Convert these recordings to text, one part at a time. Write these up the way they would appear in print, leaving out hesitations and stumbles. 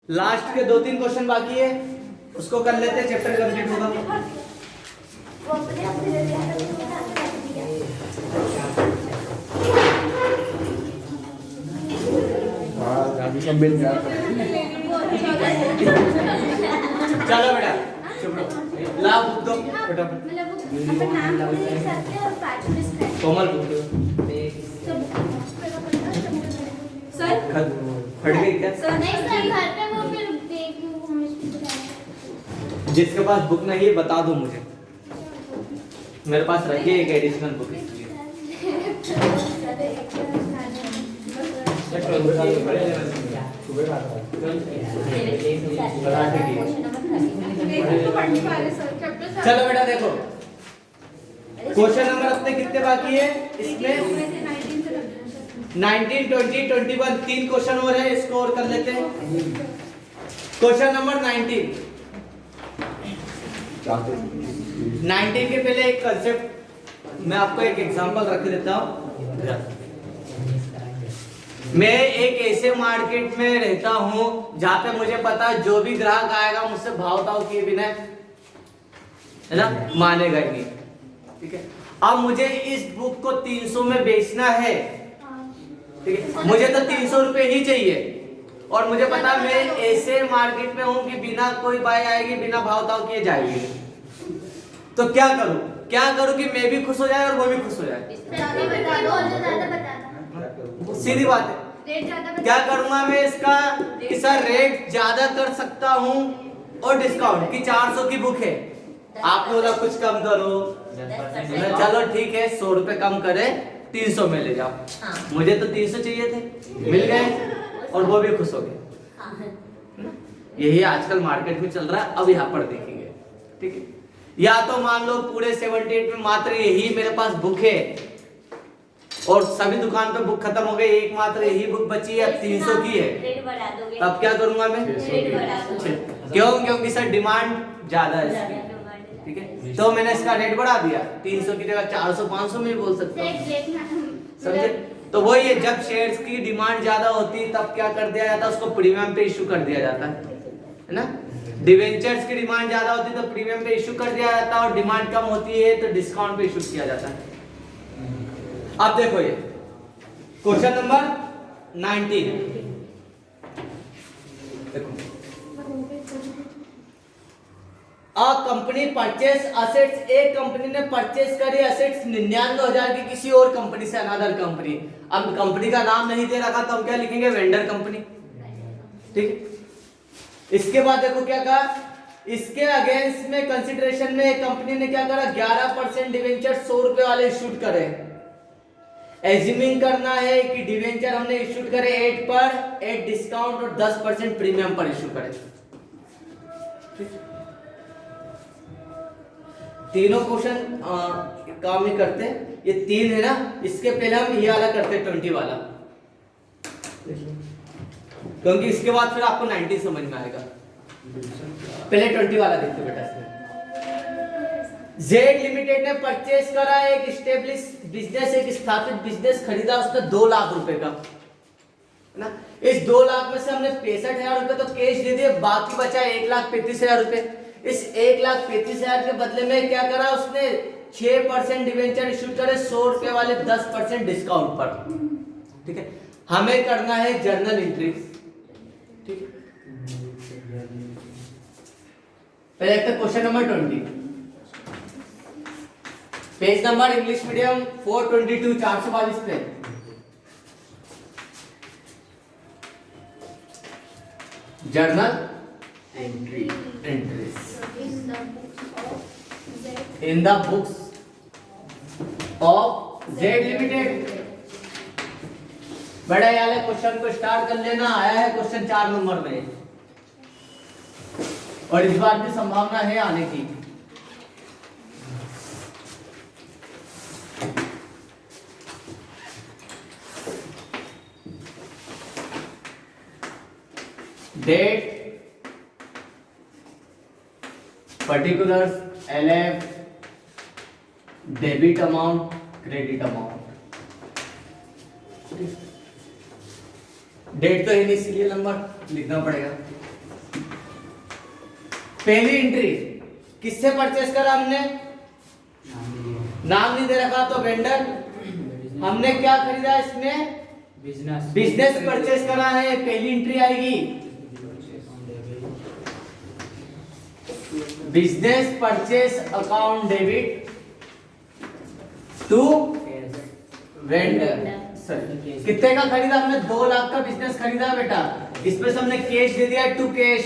Last के 2-3 question बाकी है, उसको कर लेते हैं, चैप्टर कंप्लीट होगा। चलो बेटा ला बुक दो फटाफट। कोमल बुक दो सर। फट गई क्या? सर नहीं सर, घर पे वो फिर देख हम इसको बताएंगे। जिसके पास बुक नहीं है बता दो मुझे, मेरे पास रखी है एक एडिशनल बुक इसलिए। चलो बेटा देखो, क्वेश्चन नंबर अपने कितने बाकी है इसमें? 19, 20, 21 3 क्वेश्चन और है, इसको और कर लेते हैं। क्वेश्चन नंबर 19 के पहले एक कंसेप्ट मैं आपको एक एग्जांपल रख देता हूं। मैं एक ऐसे मार्केट में रहता हूं जहां पे मुझे पता है जो भी ग्राहक आएगा मुझसे भाव ताव किए बिना है ना मानेगा ही नहीं, ठीक है। अब मुझे इस बुक को 300 में बेचना है, ठीक है, मुझे तो 300 रुपए ही चाहिए और मुझे पता है मैं ऐसे मार्केट में हूं कि बिना कोई बाई आएगी, बिना भाव ताव किए जाएगी। तो क्या करूं कि मैं भी खुश हो जाए और वो भी खुश हो जाए? सीधी बात है। क्या करूंगा मैं इसका कि सर रेट ज्यादा कर सकता हूं और डिस्काउंट की 400 की बुक है, आपने बोला कुछ कम करो, चलो ठीक है 100 रुपए कम करे 300 में ले जाओ। मुझे तो 300 चाहिए थे, मिल गए और वो भी खुश हो गए। यही आजकल मार्केट में चल रहा है। अब यहाँ पर देखेंगे, ठीक है, या तो मान लो पूरे 78 में मात्र यही मेरे पास बुक है और सभी दुकान पे बुक खत्म हो गई, एकमात्र यही बुक बची है, 300 की है, तब क्या करूंगा मैं? क्यों? क्योंकि सर डिमांड ज्यादा है इसकी, ठीक है, तो मैंने इसका रेट बढ़ा दिया, 300 की जगह 400 500 में भी बोल सकता हूँ, समझे? तो वही है, जब शेयर्स की डिमांड ज्यादा होती है तब क्या कर दिया जाता है, उसको प्रीमियम पे इशू कर दिया जाता है ना। डिवेंचर्स की डिमांड ज्यादा होती है तो प्रीमियम पे इशू कर दिया जाता है और डिमांड कम होती है तो डिस्काउंट पे इशू किया जाता है। अब देखो ये क्वेश्चन नंबर 19 देखो, अ कंपनी परचेस असेट्स, एक कंपनी ने परचेस करी असेट्स 99,000 की किसी और कंपनी से, अनदर कंपनी। अब कंपनी का नाम नहीं दे रखा तो हम क्या लिखेंगे? वेंडर कंपनी, ठीक है। इसके बाद देखो क्या कहा, इसके अगेंस्ट में कंसिडरेशन में कंपनी ने क्या करा, 11% डिवेंचर 100 रुपए वाले इशूड करे। एज्यूमिंग करना है कि डिवेंचर हमने इशूड करे 8 पर, 8 डिस्काउंट और 10% प्रीमियम पर इशू करे। तीनों क्वेश्चन काम ही करते हैं, ये 3 है ना, इसके पहले हम ये वाला करते हैं 20 वाला, क्योंकि इसके बाद फिर आपको 19 समझ में आएगा। पहले 20 वाला देखते बेटा। इसमें जेड लिमिटेड ने परचेस करा एक स्टेब्लिश बिजनेस, एक स्थापित बिजनेस खरीदा उसने 2 लाख रुपए का, है ना। इस 2 लाख में से हमने 65,000 रुपए तो कैश दे दिए, बाकी बचा 1,35,000 रुपए। इस 1,35,000 के बदले में क्या करा उसने, 6% डिवेंचर इशू करे 100 रुपए वाले 10% डिस्काउंट पर, ठीक है। हमें करना है जर्नल एंट्री, ठीक है। पहले question number 20, page number English medium 422 422 पे। Journal entries in the books of Z limited. बड़ा यार क्वेश्चन को स्टार्ट कर लेना, आया है क्वेश्चन 4 नंबर में और इस बार भी संभावना है आने की। Date, particulars, LF, debit amount, credit amount. Date तो है नहीं, सीरियल नंबर लिखना पड़ेगा। पहली एंट्री किससे परचेस करा हमने? नाम नहीं दे रखा तो वेंडर। हमने क्या खरीदा इसमें? बिजनेस परचेस करा है, पहली एंट्री आएगी business purchase account debit to vendor. कितने का खरीदा हमने? 2 लाख का बिजनेस खरीदा बेटा। इसमें से हमने कैश दे दिया टू कैश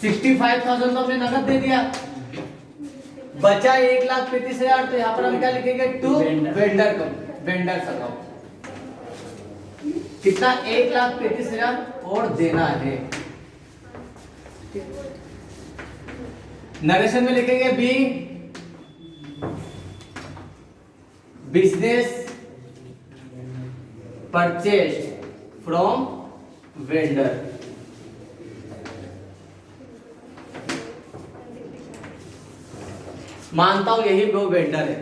65,000 तो हमने नगद दे दिया। बचा 1,35,000 तो यहाँ पर हम क्या लिखेंगे? टू वेंडर को, वेंडर अकाउंट। कितना? 1,35,000 और देना है। नरेशन में लिखेंगे be business purchase from vendor. मानता हूं यही वो वेंडर है।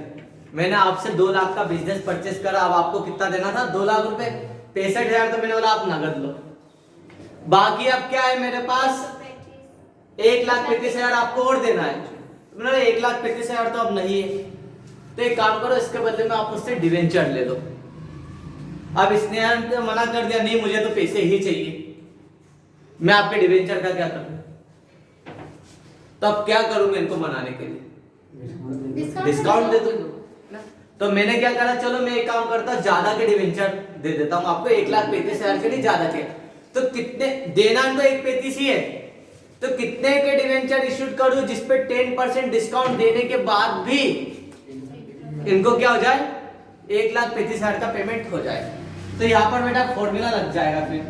मैंने आपसे 2 लाख का बिजनेस परचेस करा। अब आपको कितना देना था? 2 लाख रुपए। 65,000 तो मैंने बोला आप नगद लो। बाकी अब क्या है मेरे पास? 1,35,000 आपको और देना है। मैंने 1,35,000 तो अब नहीं है, तो एक काम करो, इसके बदले में आप मुझसे डिवेंचर ले लो। अब इसने तो मना कर दिया, नहीं मुझे तो पैसे ही चाहिए। मैं आपके डिवेंचर का क्या करूं? तो अब क्या करूं मैं इनको मनाने के लिए? डिस्काउंट दे दो। तो मैंने क्या करा, चलो मैं एक काम करता, ज्यादा के डिवेंचर दे देता हूं आपको। 1,35,000 के लिए ज्यादा के। तो कितने देना? तो 1,35 ही है, तो कितने के डिवेंचर इश्यूड करूं जिसपे 10% डिस्काउंट देने के बाद भी इनको क्या हो जाए? 1,35,000 का पेमेंट हो जाए। तो यहां पर बेटा फॉर्मूला लग जाएगा। फिर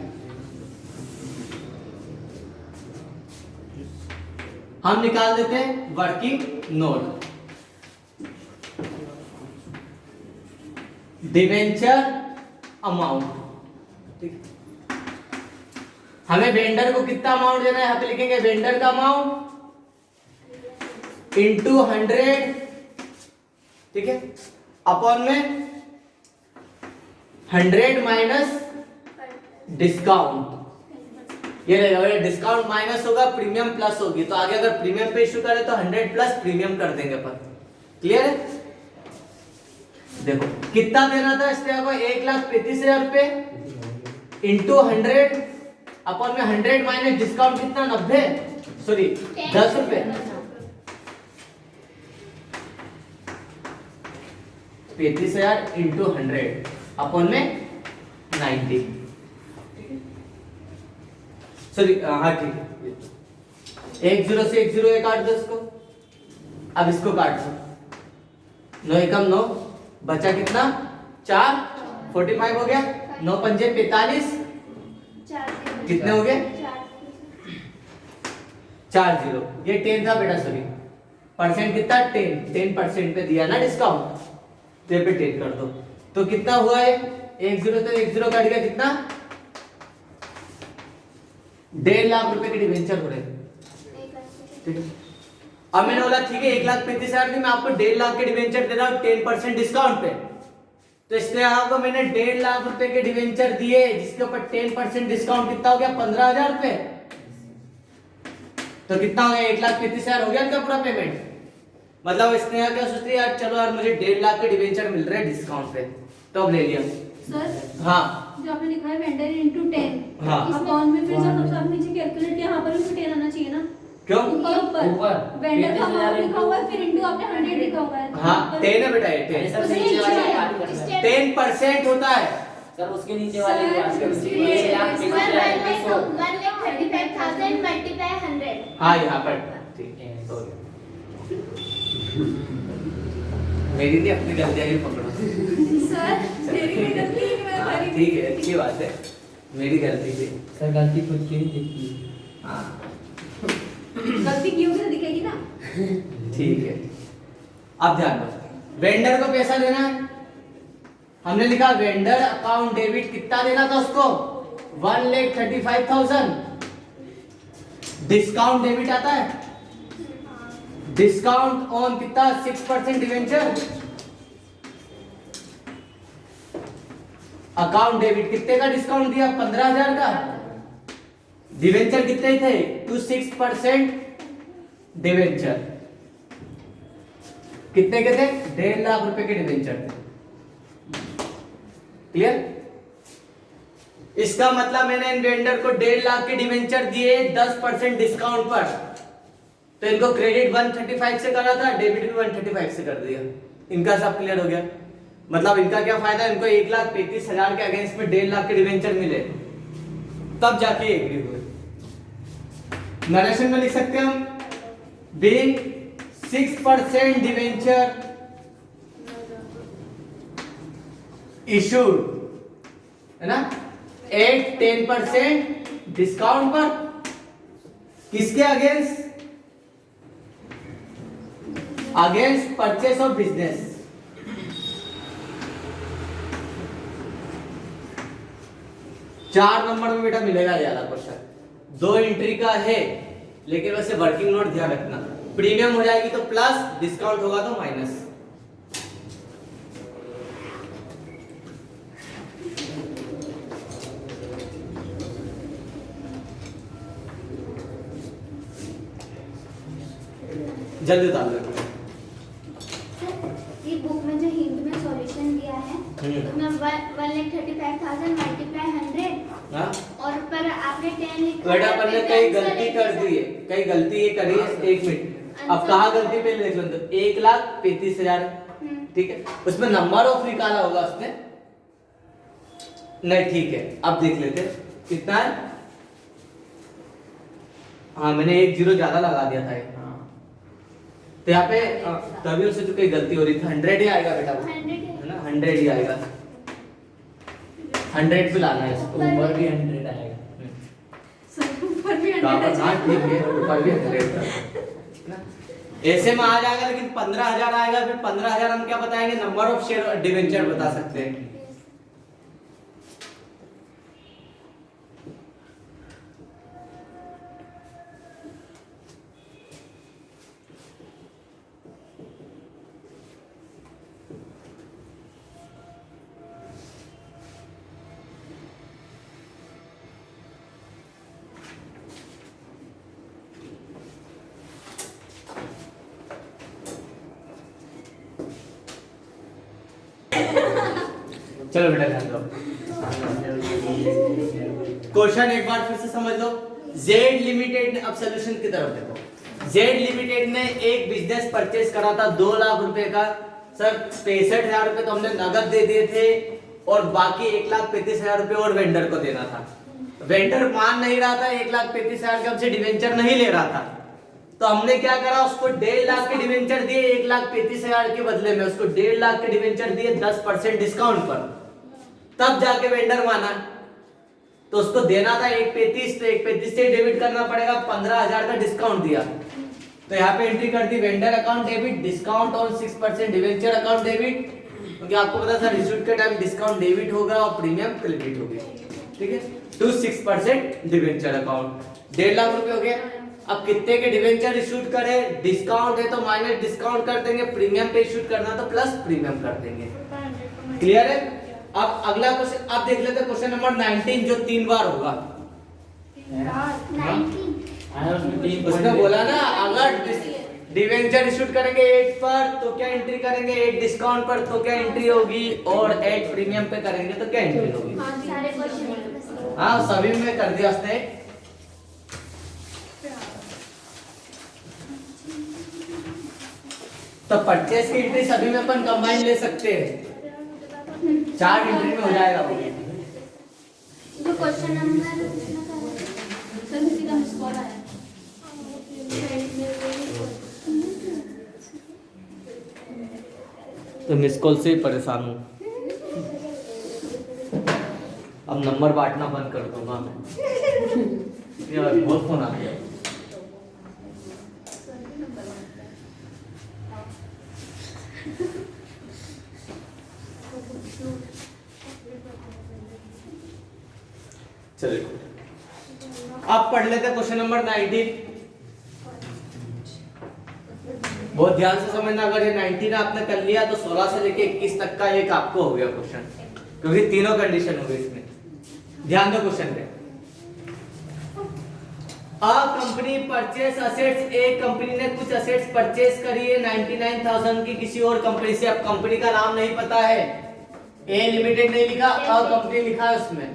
हम निकाल देते हैं वर्किंग नोट। डिवेंचर अमाउंट, ठीक। हमें वेंडर को कितना अमाउंट देना है? यहां पे लिखेंगे वेंडर का अमाउंट इंटू 100, ठीक है, अपॉन में 100 माइनस डिस्काउंट। ये रहेगा, डिस्काउंट माइनस होगा, प्रीमियम प्लस होगी। तो आगे अगर प्रीमियम पे इशू करें तो 100 प्लस प्रीमियम कर देंगे अपन। क्लियर है? देखो कितना देना था इसने आपको? 1,35,000 रुपए इंटू 100 अपॉन में 100 माइनस डिस्काउंट कितना? 90, सॉरी 10 रुपए। 35,000 इंटू 100 अपॉन में 90, सॉरी हाँ ठीक है। 1 0 से 1 0 एक काट दो इसको। अब इसको काट दो। 9 एकम 9, बचा कितना? 4, 45 हो गया। 9 पंजे 45, कितने हो गए? 4 0। ये 10 था बेटा, सॉरी परसेंट कितना? 10% पे दिया ना डिस्काउंट, तो ये पे 10 कर दो। तो कितना हुआ है? 1 0 तो 1 0 कट गया, कितना? 1.5 लाख रुपए के डिवेंचर हो रहे। ठीक है, अब मैंने बोला ठीक है 1,35,000 की मैं आपको 1.5 लाख के डिवेंचर दे रहा हूं 10% डिस्काउंट पे। तो इसलिए आपको मैंने 1.5 लाख रुपए के डिवेंचर दिए, जिसके ऊपर 10% डिस्काउंट कितना हो गया? 15,000 रुपए। तो कितना हो गया? 1,35,000 हो गया इनका पूरा पेमेंट। मतलब इसने क्या सोचती है यार, चलो यार मुझे 1.5 लाख के डिवेंचर मिल रहे हैं डिस्काउंट पे, तो अब ले लिया। सर हाँ जो आपने लिखा है वेंडर इनटू 10, हाँ अकाउंट में फिर जब सब नीचे कैलकुलेट यहाँ पर भी 10 आना चाहिए ना? क्यों? ऊपर वेंडर का अमाउंट लिखा हुआ है, फिर इनटू आपने 100 लिखा हुआ है। हाँ 10 है बेटा, ये 10 10% होता है सर। उसके नीचे वाले हाँ यहाँ पर ठीक है। मेरी थी अपनी गलतियाँ ही पकड़ो। सर मेरी भी गलती है, मैं हाँ, खरीद ठीक है, अच्छी बात है, मेरी गलती थी। सर गलती खुद की नहीं दिखती। हाँ गलती की होगी तो दिखेगी ना। ठीक है, अब ध्यान दो, वेंडर को पैसा देना है। हमने लिखा वेंडर अकाउंट डेबिट, कितना देना था उसको? 1,35,000। डिस्काउंट डेबिट आता है, डिस्काउंट ऑन कितना? 6% डिवेंचर। अकाउंट डेबिट कितने का डिस्काउंट दिया? 15,000 का। डिवेंचर कितने थे? 6% डिवेंचर। कितने के थे? 1.5 लाख रुपए के डिवेंचर थे। क्लियर? इसका मतलब मैंने इन वेंडर को 1.5 लाख के डिवेंचर दिए 10% डिस्काउंट पर, तो इनको क्रेडिट 135 से करा था, डेबिट भी 135 से कर दिया। इनका सब क्लियर हो गया। मतलब इनका क्या फायदा, इनको 1,35,000 के अगेंस्ट में 1.5 लाख के डिवेंचर मिले, तब जाके एग्री हुए। नरेशन में लिख सकते हैं हम, बीइंग 6% डिवेंचर इशूड, है ना, 10% डिस्काउंट पर, किसके against? Against purchase of business. चार नंबर में बेटा मिलेगा ये वाला क्वेश्चन। 2 एंट्री का है, लेकिन वैसे वर्किंग नोट ध्यान रखना, प्रीमियम हो जाएगी तो प्लस, डिस्काउंट होगा तो माइनस। जल्दी उतार लो। ये बुक में जो हिंट में सॉल्यूशन दिया है उसमें 1,35,000 मल्टीप्लाई 100 हाँ? और पर आपने 10 लिखा बेटा है, अपन ने फिर कई आंसर गलती एक कर जैसा। दी है, कई गलती ये करी है। 1 मिनट, अब कहा गलती पे लिख लो, 1,35,000 है, ठीक है, उसमें नंबर ऑफ निकाला होगा उसने, नहीं ठीक है। अब देख लेते कितना है। हाँ मैंने 1 0 ज्यादा लगा दिया था, तो यहाँ पे तभी उससे जो कई गलती हो रही थी। 100 ही आएगा बेटा, 100 है ना, 100 ही आएगा। 100 पे लाना है इसको, ऊपर भी 100 आएगा। ऊपर भी 100 हाँ है। ठीक है, ऊपर भी 100 है ना। ऐसे में आ जाएगा, लेकिन 15,000 आएगा। फिर 15,000 हम क्या बताएंगे, नंबर ऑफ शेयर डिवेंचर बता सकते हैं। चलो बेटा ध्यान दो, क्वेश्चन एक बार फिर से समझ लो। जेड लिमिटेड ने, अब सोल्यूशन की तरफ देखो। जेड लिमिटेड ने एक बिजनेस परचेस करा था 2 लाख रुपए का। सर 65,000 रुपए तो हमने नगद दे दिए थे, और बाकी 1,35,000 रुपए और वेंडर को देना था। वेंडर मान नहीं रहा था, 1,35,000 के हमसे डिवेंचर नहीं ले रहा था, तो हमने क्या करा, उसको 1.5 लाख के डिवेंचर दिए 1,35,000 के बदले में, उसको 1.5 लाख के डिवेंचर दिए 10% डिस्काउंट पर, तब जाके वेंडर माना। तो उसको देना था 1,35, तो 1,35 से डेबिट करना पड़ेगा, 15,000 का डिस्काउंट दिया, तो यहाँ पे एंट्री कर दी, vendor account debit, discount on 6%, debenture account debit, क्योंकि आपको पता था रिसीट के टाइम डिस्काउंट डेबिट होगा और प्रीमियम क्रेडिट होगी, ठीक है, टू 6% डिवेंचर अकाउंट। 1.5 लाख रुपए हो गया। अब कितने के डिवेंचर इशूड करें, डिस्काउंट है तो माइनस डिस्काउंट कर देंगे, प्रीमियम पे इशूड करना तो प्लस प्रीमियम कर देंगे। क्लियर है? अब अगला क्वेश्चन आप देख लेते हैं, क्वेश्चन नंबर 19 जो 3 बार होगा। 19 आया उसमें 3 उसने बोला ना, अगर डिवेंचर इशूड करेंगे 8 पर तो क्या एंट्री करेंगे, 8 डिस्काउंट पर तो क्या एंट्री होगी, और 8 प्रीमियम पे करेंगे तो क्या एंट्री होगी। सारे क्वेश्चन हाँ सभी में कर दिया उसने। तो परचेस की एंट्री सभी में अपन कंबाइन ले सकते हैं, 4 एंट्री में हो जाएगा वो। जो क्वेश्चन नंबर सर किसी का मिस कॉल आया। तो मिस कॉल से ही परेशान हूँ, अब नंबर बांटना बंद कर दूंगा मैं। यार बहुत फोन आ गया। चलिए अब पढ़ लेते हैं क्वेश्चन नंबर 19। बहुत ध्यान से समझना, अगर ये 19 आपने कर लिया तो 16 से लेके 21 तक का एक आपको हो गया क्वेश्चन, क्योंकि तीनों कंडीशन हो गई इसमें। ध्यान दो क्वेश्चन पे। अ कंपनी परचेस असेट्स, एक कंपनी ने कुछ असेट्स परचेस करी है 99,000 की किसी और कंपनी से। अब कंपनी का नाम नहीं पता है, ए लिमिटेड नहीं लिखा, अ कंपनी लिखा है उसमें।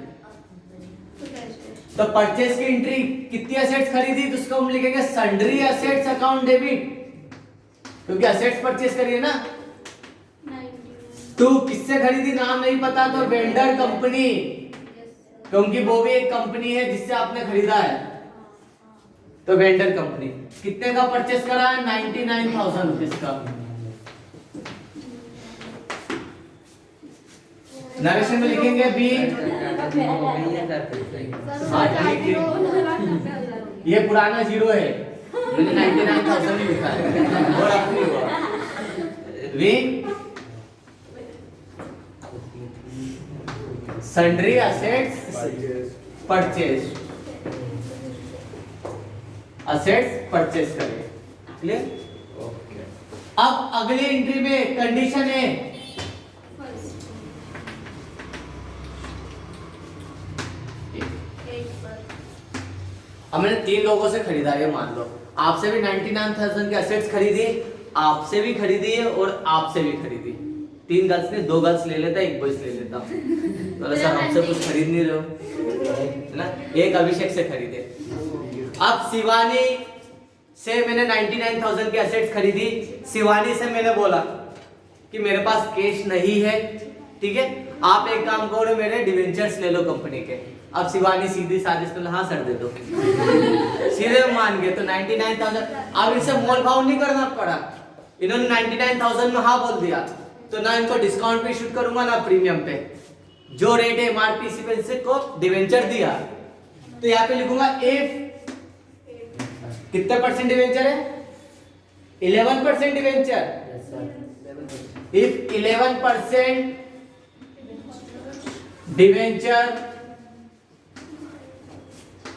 तो परचेस की एंट्री कितनी असेट्स खरीदी, तो उसको हम लिखेंगे सन्ड्री असेट्स अकाउंट डेबिट, क्योंकि असेट्स परचेस करी है ना। तो किससे खरीदी नाम नहीं पता, तो वेंडर कंपनी, क्योंकि वो भी एक कंपनी है जिससे आपने खरीदा है। तो वेंडर कंपनी कितने का परचेस करा है, 99,000 रुपीज का। नरेशन में लिखेंगे बी, ये पुराना जीरो है, मैंने 99,000 ही लिखा है और अपनी हुआ वी sundry assets purchase, assets purchase करें। क्लियर? अब अगली एंट्री में कंडीशन है अब मैंने 3 लोगों से खरीदा है, मान लो आपसे भी 99,000 के असेट्स खरीदी, आपसे भी खरीदी है और आपसे भी खरीदी। 3 गर्ल्स ने 2 गर्ल्स ले लेता, 1 बॉयज ले लेता। तो सर हमसे कुछ खरीद नहीं रहे हो, है ना। एक अभिषेक से खरीदे। अब शिवानी से मैंने 99,000 के असेट्स खरीदी। शिवानी से मैंने बोला कि मेरे पास कैश नहीं है, ठीक है, आप एक काम करो, मेरे डिवेंचर्स ले लो कंपनी के। अब शिवानी सीधी साजिश में हाँ सर दे दो, सीधे मान गए। तो 99,000, अब इसे मोल भाव नहीं करना पड़ा, इन्होंने 99,000 में हाँ बोल दिया, तो ना इनको डिस्काउंट पे शूट करूंगा ना प्रीमियम पे। जो रेट है एमआरपी पे इसे को डिवेंचर दिया, तो यहाँ पे लिखूंगा इफ कितने परसेंट डिवेंचर है, 11% debenture. If 11% debenture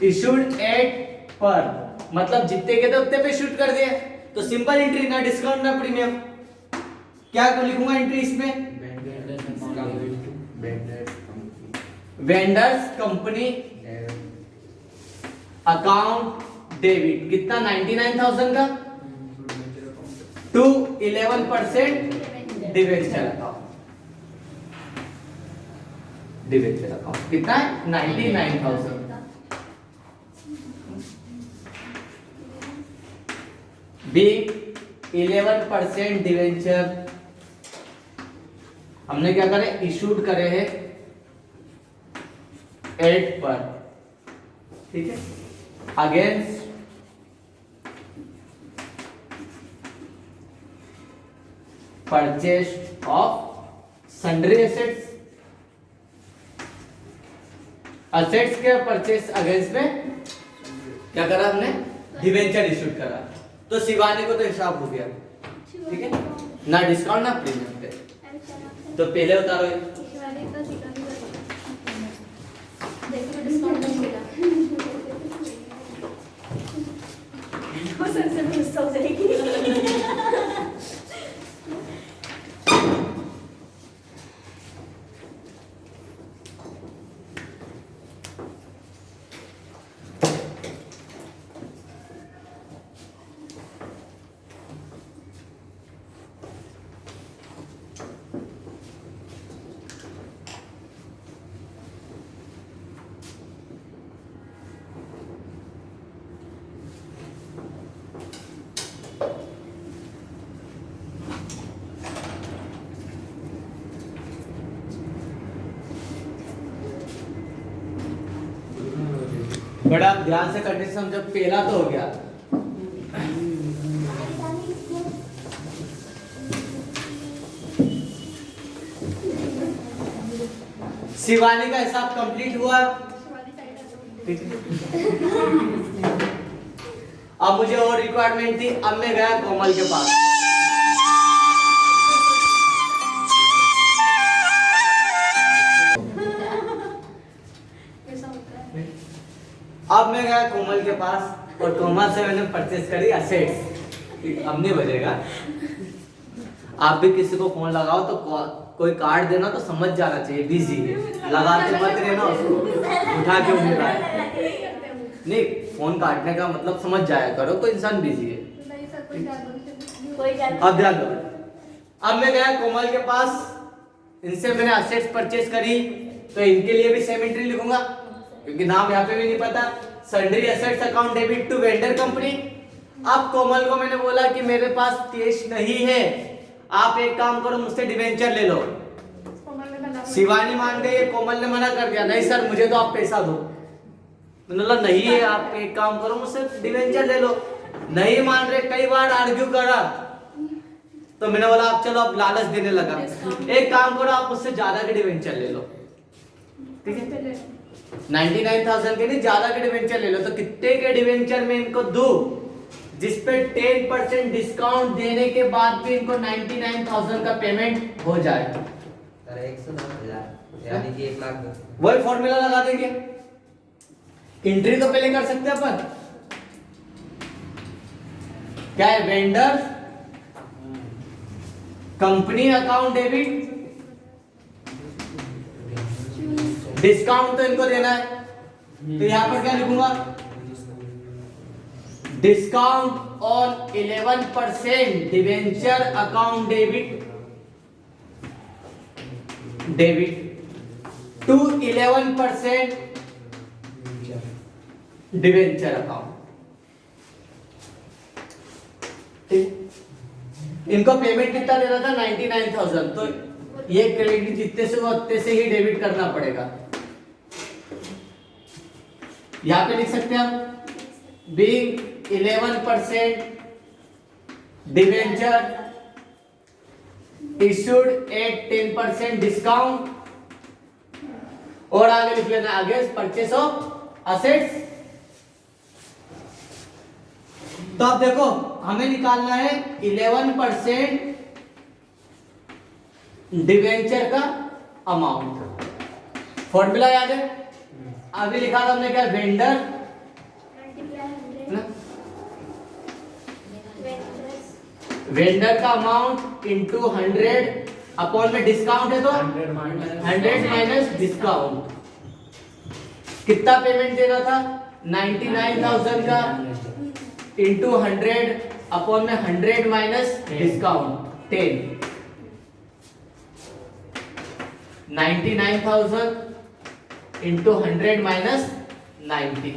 issued at पर, मतलब जितने के थे उतने पे शूट कर दिए। तो सिंपल एंट्री, ना डिस्काउंट ना प्रीमियम। क्या लिखूंगा एंट्री इसमें, वेंडर्स कंपनी अकाउंट डेबिट, कितना 99,000 का to 11% debenture account, debenture account कितना है 99,000। बी 11% डिवेंचर हमने क्या करे, इशूड करे हैं 8 पर, ठीक है, against purchase of sundry assets, assets के परचेज अगेंस्ट में क्या करा हमने, डिवेंचर इशूड करा। तो शिवानी को तो हिसाब हो गया, ठीक है, ना डिस्काउंट ना प्रीमियम पे। तो पहले उतारो ये, बड़ा ध्यान से करने से समझो, पहला तो हो गया। शिवानी का हिसाब कंप्लीट हुआ। अब मुझे और रिक्वायरमेंट थी, अब मैं गया कोमल के पास। अब मैं गया कोमल के पास और कोमल से मैंने परचेस करी असेट्स। अब नहीं बजेगा, आप भी किसी को फोन लगाओ तो कोई कार्ड देना तो समझ जाना चाहिए, बिजी है, लगाते मत रहना उसको, उठा के उठ रहा है नहीं। फोन काटने का मतलब समझ जाया करो, कोई इंसान बिजी है। नहीं सर, कोई जानबूझ कोई जान अब ध्यान दो, अब मैं गया कोमल के पास, इनसे मैंने असेट्स परचेज करी, तो इनके लिए भी सेम एंट्री लिखूंगा क्योंकि नाम यहाँ पे भी नहीं पता। Sundry assets account debit to vendor company. अब कोमल को मैंने बोला कि मेरे पास कैश नहीं है, आप एक काम करो मुझसे डिवेंचर ले लो। शिवानी मान गई, कोमल ने मना कर दिया, नहीं सर मुझे तो आप पैसा दो। मैंने बोला नहीं है, आप एक काम करो मुझसे डिवेंचर ले लो। नहीं मान रहे, कई बार आर्ग्यू करा, तो मैंने बोला आप चलो, अब लालच देने लगा, एक काम करो आप मुझसे ज्यादा के डिवेंचर ले लो, ठीक है 99,000 के नहीं, ज्यादा के डिवेंचर ले लो। तो कितने के डिवेंचर में इनको दूं जिसपे 10% डिस्काउंट देने के बाद भी इनको 99,000 का पेमेंट हो जाए? सर 110,000 यानी कि 1 लाख। वही फॉर्मूला लगा देंगे। एंट्री तो पहले कर सकते हैं अपन, क्या है, vendor company account debit, discount तो इनको देना है, तो यहां पर क्या लिखूंगा, discount on 11% debenture account debit to 11% debenture account. इनको पेमेंट कितना देना था, 99,000, तो ये क्रेडिट जितने से वो उतने से ही डेबिट करना पड़ेगा। यहां पे लिख सकते हैं हम, being 11% debenture issued at 10% discount, और आगे लिख लेना अगेंस्ट परचेस ऑफ असेट्स। तो अब देखो हमें निकालना है 11% डिवेंचर का अमाउंट। फॉर्मूला याद है, अभी लिखा था हमने क्या, वेंडर वेंडर का अमाउंट इंटू 100 अपॉन में डिस्काउंट है तो 100 माइनस डिस्काउंट। कितना पेमेंट देना था, 99,000 का इंटू 100 अपॉन में 100 माइनस डिस्काउंट 10। 99,000 इंटू 100 माइनस 90,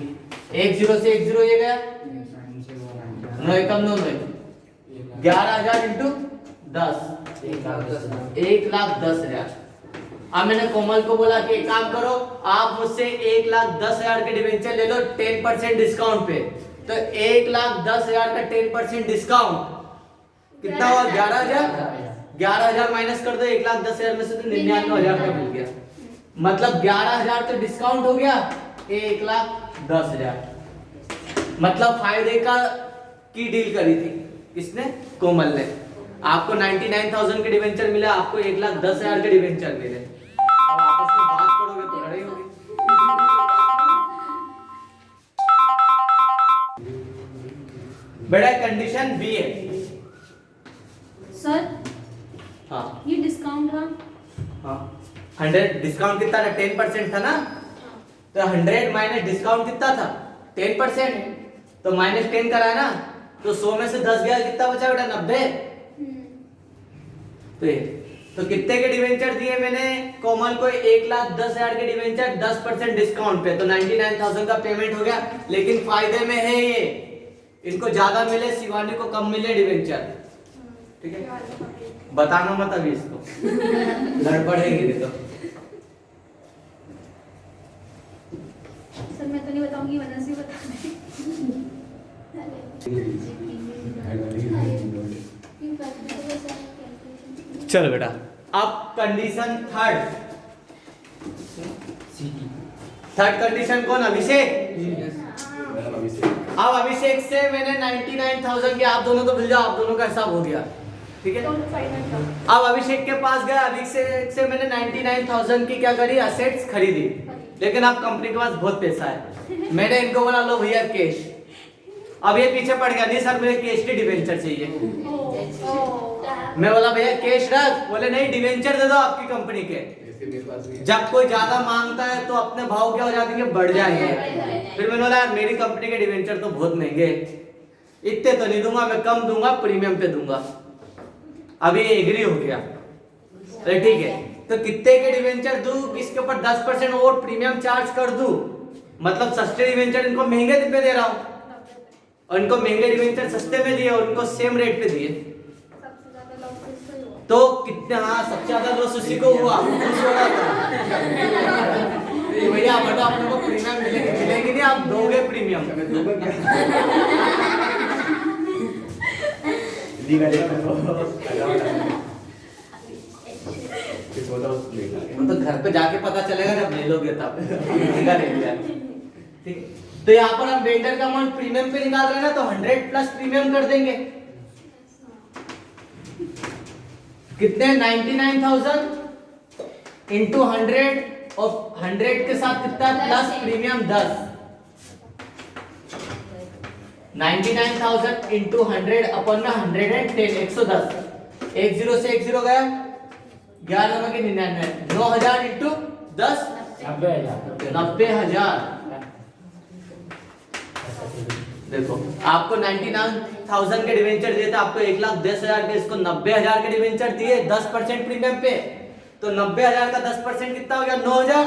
एक जीरो से एक जीरो ये गया, 9 कम 9 11,000 इंटू 10, 1,10,000। अब मैंने कोमल को बोला कि एक काम करो, आप मुझसे 1,10,000 के डिवेंचर ले लो 10% डिस्काउंट पे। तो 1,10,000 का 10% डिस्काउंट कितना हुआ, 11,000। 11,000 माइनस कर दो 1,10,000 में से, तो 99,000 का मिल गया। मतलब 11,000 तो डिस्काउंट हो गया, 1,10,000। मतलब फायदे का की डील करी थी किसने, कोमल ने। आपको 99,000 के डिवेंचर मिले, आपको 1,10,000 के डिवेंचर मिले। अब आपस में बात करोगे तो लड़ाई होगी। बेटा कंडीशन बी है सर, हाँ ये डिस्काउंट था, हाँ 100 डिस्काउंट कितना था, 10% था ना, तो 100 माइनस डिस्काउंट कितना था 10%, तो माइनस 10 करा ना, तो 100 में से 10 गया, कितना बचा बेटा 90। तो कितने के डिवेंचर दिए मैंने कोमल को, 1,10,000 के डिवेंचर 10% डिस्काउंट पे, तो 99,000 का पेमेंट हो गया। लेकिन फायदे में है ये, इनको ज्यादा मिले, शिवानी को कम मिले डिवेंचर, ठीक है। बताना मत अभी इसको लड़ पड़ेंगे तो। सर मैं तो नहीं बताऊंगी, वजह से बता दें। चलो बेटा, अब कंडीशन थर्ड कंडीशन कौन, अभिषेक। अब अभिषेक से मैंने 99,000 के, आप दोनों तो भूल जाओ, आप दोनों का हिसाब हो गया, ठीक है। अब अभिषेक के पास गया, अभिषेक से मैंने 99,000 की क्या करी, असेट्स खरीदी। लेकिन अब कंपनी के पास बहुत पैसा है, मैंने इनको बोला लो भैया कैश। अब ये पीछे पड़ गया, नहीं सर मुझे कैश के डिवेंचर चाहिए। मैं बोला भैया कैश रख, बोले नहीं डिवेंचर दे दो आपकी कंपनी के। जब कोई ज्यादा मांगता है तो अपने भाव क्या हो जाते हैं, बढ़ जाएंगे। फिर मैंने बोला यार मेरी कंपनी के डिवेंचर तो बहुत महंगे, इतने तो नहीं दूंगा, मैं कम दूंगा, प्रीमियम पे दूंगा। अभी एग्री हो गया, तो ठीक है, तो कितने के डिवेंचर दूं, किसके ऊपर 10% और प्रीमियम चार्ज कर दूं, मतलब सस्ते डिवेंचर इनको महंगे पे दे रहा हूं और इनको महंगे डिवेंचर सस्ते में दिए और इनको सेम रेट पे दिए, तो कितने, हाँ सबसे ज्यादा लॉस उसी को हुआ, खुश हो रहा था कि भैया बताओ अपने को प्रीमियम मिलेगी, मिलेगी नहीं, आप दोगे प्रीमियम। तो घर पे जाके पता चलेगा जब ले लोगे तब महंगा ले लिया, ठीक है। तो यहाँ पर हम वेंडर का अमाउंट प्रीमियम पे निकाल रहे हैं ना, तो 100 प्लस प्रीमियम कर देंगे, कितने 99,000 इंटू 100 और 100 के साथ कितना प्लस प्रीमियम 10, 99,000 इंटू 100 अपन में 110, 110, 10 से 10 गया 11 के 99, 9,000 इंटू 10 90,000। देखो आपको 99,000 के डिवेंचर दिए थे, आपको 1,10,000 के, इसको 90,000 के डिवेंचर दिए 10% प्रीमियम पे, तो 90,000 का 10% कितना हो गया 9,000,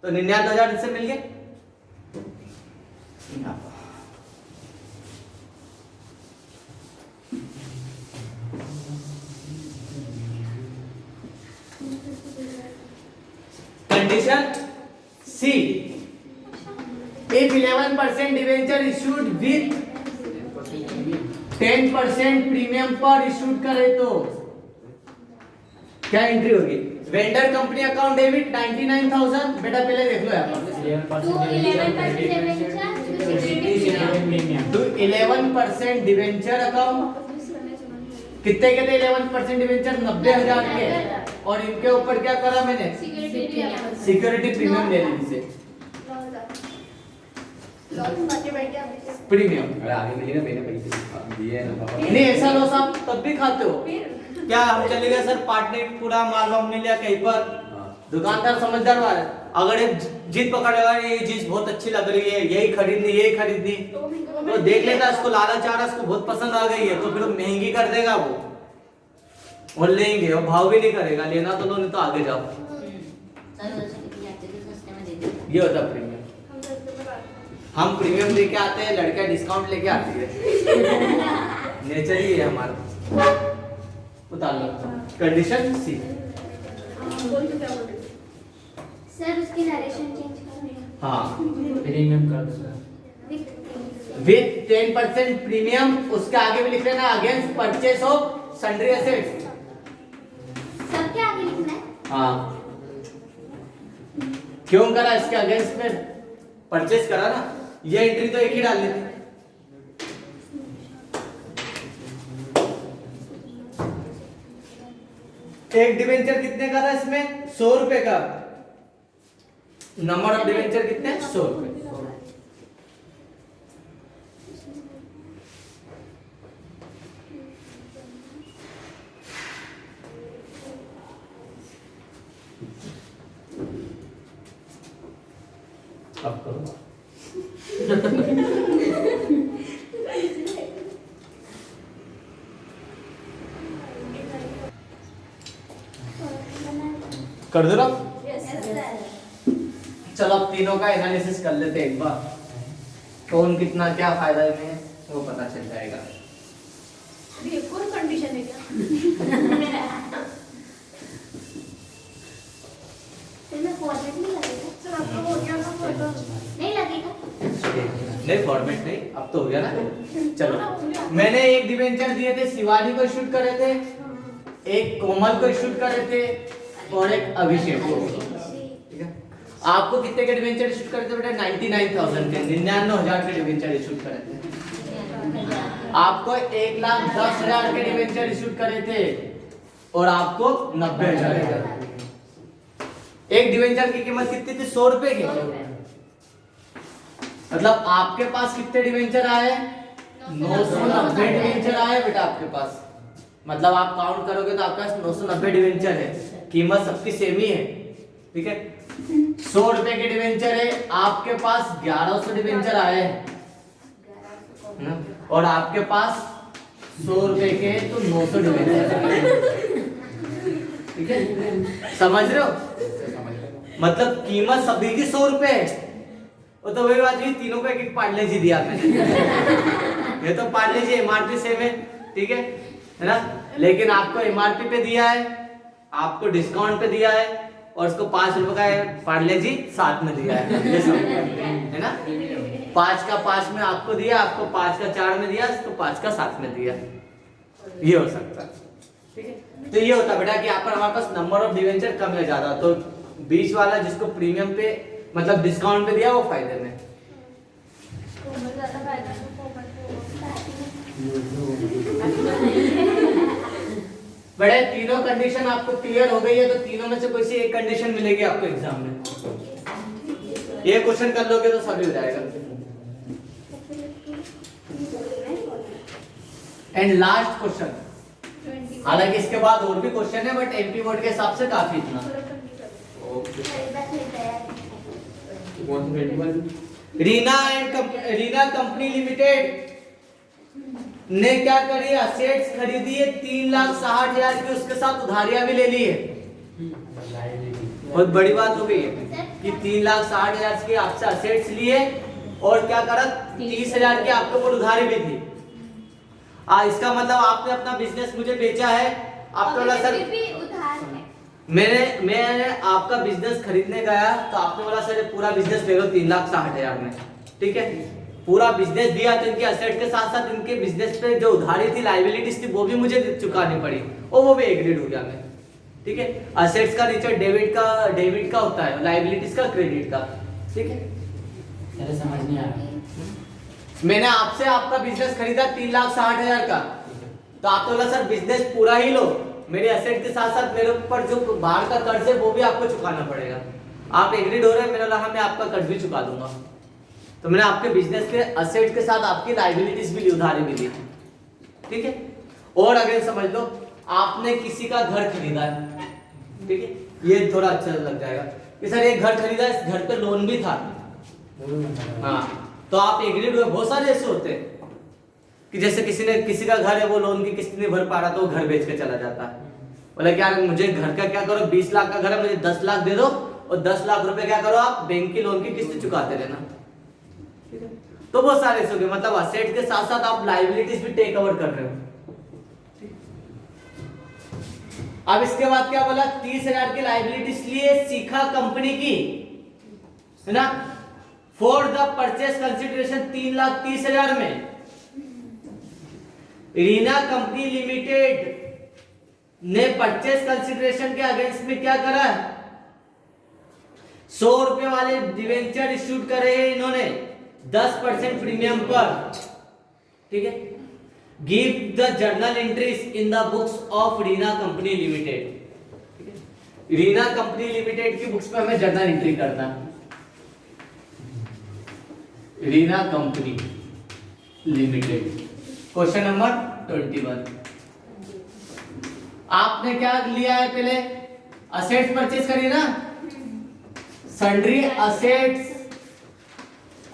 तो 99,000 इससे मिल गए। Condition C, if 11% debenture issued with 10% premium पर इशूड करे तो क्या एंट्री होगी, वेंडर कंपनी अकाउंट डेबिट 99,000, बेटा पहले देख लो यहाँ पर, तो 11% डिवेंचर अकाउंट कितने के थे, 11% डिवेंचर 90,000 के, और इनके ऊपर क्या करा मैंने, सिक्योरिटी प्रीमियम ले ली इसे, प्रीमियम आगे मिली ना, मैंने पैसे दिए ना, नहीं ऐसा लॉस आप तब भी खाते हो क्या, हम चले गए सर पार्टनर पूरा माल हमने लिया कहीं पर, दुकानदार समझदार वाला है, अगर एक जीत पकड़ेगा ये चीज बहुत अच्छी लग रही है, यही खरीदनी, तो देख लेता इसको लालच आ रहा, इसको बहुत पसंद आ गई है, तो फिर महंगी कर देगा वो, और लेंगे और भाव भी नहीं करेगा, लेना तो लो नहीं तो आगे जाओ, ये होता प्रीमियम। हम प्रीमियम लेके आते हैं, लड़कियां डिस्काउंट लेके आती है, नेचर ही है हमारा। उतार लो कंडीशन सी। सर उसकी नरेशन चेंज करो। हाँ प्रीमियम कर दो विथ 10% प्रीमियम, उसके आगे भी लिख लेना against purchase of sundry assets, सबके आगे लिखना है। हाँ क्यों करा, इसके अगेंस्ट में परचेस करा ना, ये एंट्री तो एक ही डाल लेते। एक डिवेंचर कितने का था इसमें, 100 रुपए का, नंबर ऑफ डिवेंचर कितने 100 रुपए। अब करो कर दो ना। चलो अब तीनों का एनालिसिस कर लेते हैं एक बार, कौन कितना क्या फायदा में है वो पता चल जाएगा। कौन कंडीशन है क्या? फॉर्मेट नहीं लगेगा सर, आपका हो गया ना फोटो, नहीं लगेगा, नहीं फॉर्मेट नहीं, अब तो हो गया ना। चलो मैंने एक डिवेंचर दिए थे, शिवानी को शूट करे थे, एक कोमल को शूट करे थे और एक अभिषेक को, ठीक है। आपको कितने के डिवेंचर शूट करे थे बेटा, 99,000 के, 99,000 के डिवेंचर शूट करे थे। आपको 1,10,000 के डिवेंचर शूट करे थे और आपको 90,000। एक डिवेंचर की कीमत कितनी थी, 100 रुपए की, मतलब आपके पास कितने डिवेंचर आए, 990 डिवेंचर आए बेटा आपके पास, मतलब आप काउंट करोगे तो आपके पास 990 डिवेंचर है। कीमत सबकी सेम ही है, ठीक है। 100 रुपए के डिवेंचर है, आपके पास 1100 डिवेंचर आए हैं ना? और आपके पास 100 रुपए के तो 900 डिवेंचर आए हैं, ठीक है। समझ रहे हो? मतलब कीमत सभी की 100 रुपए है। वो तो वही बात हुई, तीनों को एक पार्ले जी दिया मैंने। ये तो पार्ले जी एमआरपी सेम है, ठीक है ना। लेकिन आपको एमआरपी पे दिया है, आपको डिस्काउंट पे दिया है, और उसको 5 रुपए का पार्ले जी साथ में दिया है, ये सब है ना। 5 का 5 में आपको दिया, आपको 5 का 4 में दिया, इसको 5 का 7 में दिया, ये हो सकता है, ठीक है। तो ये होता है बेटा कि यहाँ पर हमारे पास नंबर ऑफ डिवेंचर कम या ज्यादा, तो बीच वाला जिसको प्रीमियम पे मतलब डिस्काउंट पे दिया वो फायदे में। बड़े तीनों कंडीशन आपको क्लियर हो गई है, तो तीनों में से कोई सी एक कंडीशन मिलेगी आपको एग्जाम में। ये क्वेश्चन कर लोगे तो सभी हो जाएगा। एंड लास्ट क्वेश्चन, हालांकि इसके बाद और भी क्वेश्चन है, बट एमपी बोर्ड के हिसाब से काफी इतना। रीना कंपनी लिमिटेड ने क्या करी, असेट्स खरीदी है 3,60,000 की, उसके साथ उधारियां भी ले ली है। बहुत बड़ी बात हो गई है कि 3,60,000 की आपसे असेट्स लिए और क्या करा, 30,000 की आपके ऊपर उधारी भी थी। इसका मतलब आपने अपना बिजनेस मुझे बेचा है, आपको बोला सर मैंने आपका बिजनेस खरीदने गया, तो आपने बोला सर पूरा बिजनेस ले लो 3,60,000 में, ठीक है। पूरा बिजनेस दिया तो इनके असेट के साथ साथ इनके बिजनेस पे जो उधारी थी, लायबिलिटीज थी, वो भी मुझे चुकानी पड़ी, और वो भी एग्रीड हो गया मैं, ठीक है। असेट्स का नेचर डेबिट का होता है, लायबिलिटीज का क्रेडिट का, ठीक है। अरे समझ नहीं आ रहा। मैंने आपसे आपका बिजनेस खरीदा 3,60,000 का, तो आप बोला सर बिजनेस पूरा ही लो, मेरे एसेट के साथ साथ मेरे ऊपर जो बाहर का कर्ज है वो भी आपको चुकाना पड़ेगा। आप एग्रीड हो रहे हैं, मैंने बोला मैं आपका कर्ज भी चुका दूंगा। तो मैंने आपके बिजनेस के असेट के साथ आपकी लायबिलिटीज भी ली, उधारी भी ली, ठीक है। और अगर समझ लो आपने किसी का घर खरीदा है, ठीक है, ये थोड़ा अच्छा लग जाएगा कि सर एक घर खरीदा, इस घर पे लोन भी था, हाँ, तो आप एग्रीड हुए। बहुत सारे ऐसे होते हैं कि जैसे किसी का घर है, वो लोन की किस्त नहीं भर पा रहा, तो वो घर बेच के चला जाता है। बोले क्या मुझे घर का क्या करो, 20 लाख का घर है, मुझे 10 लाख दे दो, और 10 लाख रुपए क्या करो आप बैंक की लोन की किस्त चुकाते रहना, ठीक है। तो बहुत सारे ऐसे हो गए, मतलब असेट के साथ साथ आप लायबिलिटीज भी टेक ओवर कर रहे हो। अब इसके बाद क्या बोला, 30,000 की लायबिलिटीज लिए सीखा कंपनी की, है ना, फॉर द परचेस कंसिडरेशन 3,30,000 में। रीना कंपनी लिमिटेड ने परचेस कंसिडरेशन के अगेंस्ट में क्या करा, 100 रुपए वाले डिवेंचर इश्यूड करे हैं इन्होंने 10% प्रीमियम पर, ठीक है। Give the journal entries in the books of Reena company limited. Reena company limited की बुक्स पे हमें जर्नल एंट्री करना है। Reena company limited, question number 21। आपने क्या लिया है, पहले असेट्स परचेज करी ना, सन्ड्री असेट्स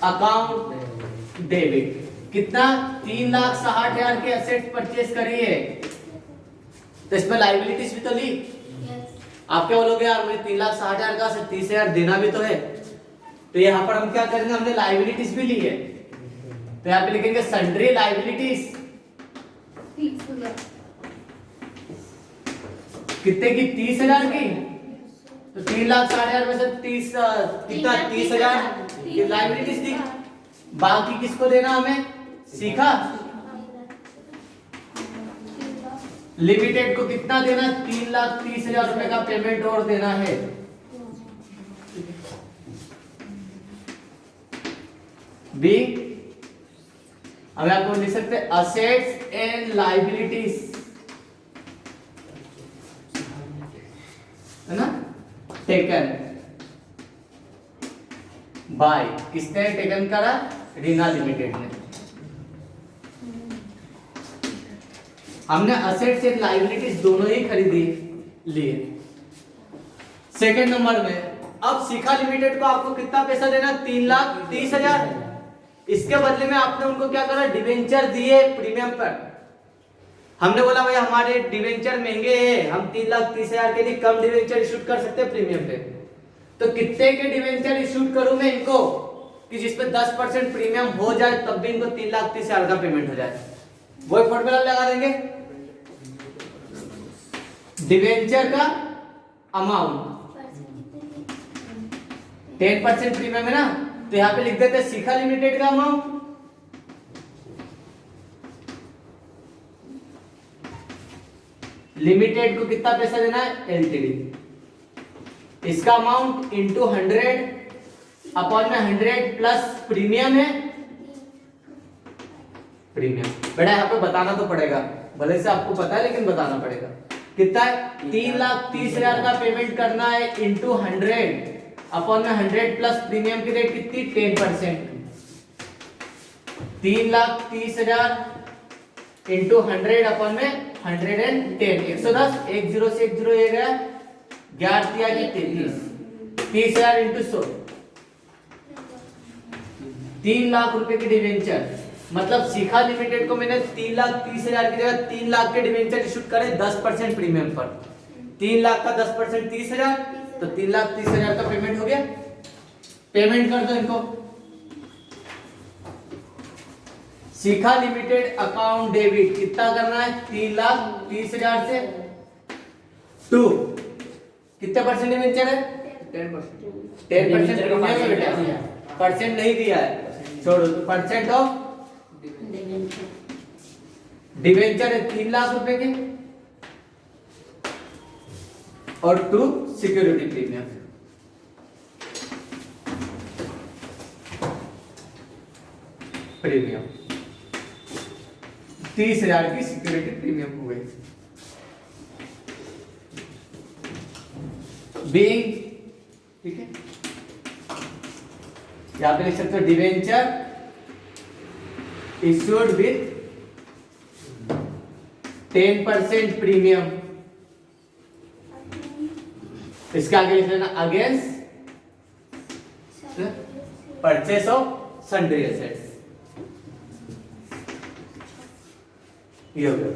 अकाउंट डेबिट, कितना 3,60,000 के असेट्स परचेज करी है, तो इसमें लायबिलिटीज भी तो ली। आप क्या बोलोगे यार मुझे 3,60,000 का 30,000 देना भी तो है, तो यहाँ पर हम क्या करेंगे, हमने लायबिलिटीज भी ली है, तो यहाँ पे लिखेंगे सन्ड्री लायबिलिटीज कितने की, 30,000 की, तो 3,60,000 में से 30 कितना 30,000 की लायबिलिटीज दी। बाकी किसको देना हमें, सीखा लिमिटेड को कितना देना, 3,30,000 रुपए का पेमेंट और देना है। बी हम आपको लिख सकते हैं असेट्स एंड लायबिलिटीज, है ना, टेकन बाय, किसने टेकन करा, रीना लिमिटेड ने। हमने असेट्स एंड लायबिलिटीज दोनों ही खरीदी लिए, सेकंड नंबर में अब शिखा लिमिटेड को आपको कितना पैसा देना, 3,30,000। इसके बदले में आपने उनको क्या करा, डिवेंचर दिए प्रीमियम पर। हमने बोला भाई हमारे डिवेंचर महंगे हैं, हम 3,30,000 के लिए कम डिवेंचर इशू कर सकते हैं प्रीमियम पे। तो कितने के डिवेंचर इशू करूं मैं इनको कि जिसपे 10% प्रीमियम हो जाए, तब भी इनको 3,30,000 का पेमेंट हो जाए। वही फॉर्मूला लगा देंगे, डिवेंचर का अमाउंट 10% प्रीमियम है ना, तो यहां पे लिख देते हैं शिखा लिमिटेड का अमाउंट, लिमिटेड को कितना पैसा देना है, एलटीडी, इसका अमाउंट इंटू 100 अपॉन में 100 प्लस प्रीमियम है, प्रीमियम बेटा यहाँ पे बताना तो पड़ेगा, भले से आपको पता है लेकिन बताना पड़ेगा। कितना है, 3,30,000 का पेमेंट करना है इंटू 100 अपॉन में 100 प्लस प्रीमियम की रेट कितनी, 10%। 3,30,000 इंटू 100 अपॉन में 110, 110, 1 0 से 1 0 ये गया, 11 दिया कि 33, 30,000 इंटू 100, 3 लाख रुपए की डिवेंचर। मतलब शिखा लिमिटेड को मैंने 3,30,000 की जगह 3 लाख के डिवेंचर इशू करे 10% प्रीमियम पर। 3 लाख का 10% 30,000, तो 3,30,000 का पेमेंट हो गया। पेमेंट कर दो इनको। शिखा लिमिटेड अकाउंट डेबिट कितना करना है, 3,30,000 से 2 कितने परसेंट डिवेंचर है, 10%। 10% प्रीमियम है बेटा, परसेंट नहीं दिया है, छोड़ो। तो परसेंट ऑफ डिवेंचर है 3 लाख रुपए के और 2 सिक्योरिटी प्रीमियम। प्रीमियम 30,000 की सिक्योरिटी प्रीमियम हो गई। बीइंग, ठीक है, यहां पे लिख सकते हो डिवेंचर issued with 10% प्रीमियम। इसके आगे लिख लेना against purchase of sundry assets. ये हो गया,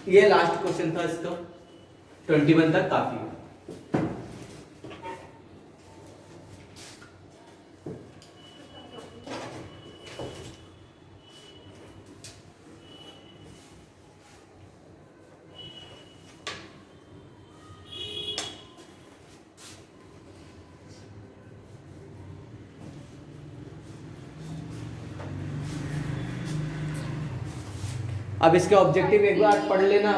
ये लास्ट क्वेश्चन था इसका। 21 तक काफी है। अब इसके ऑब्जेक्टिव एक बार पढ़ लेना।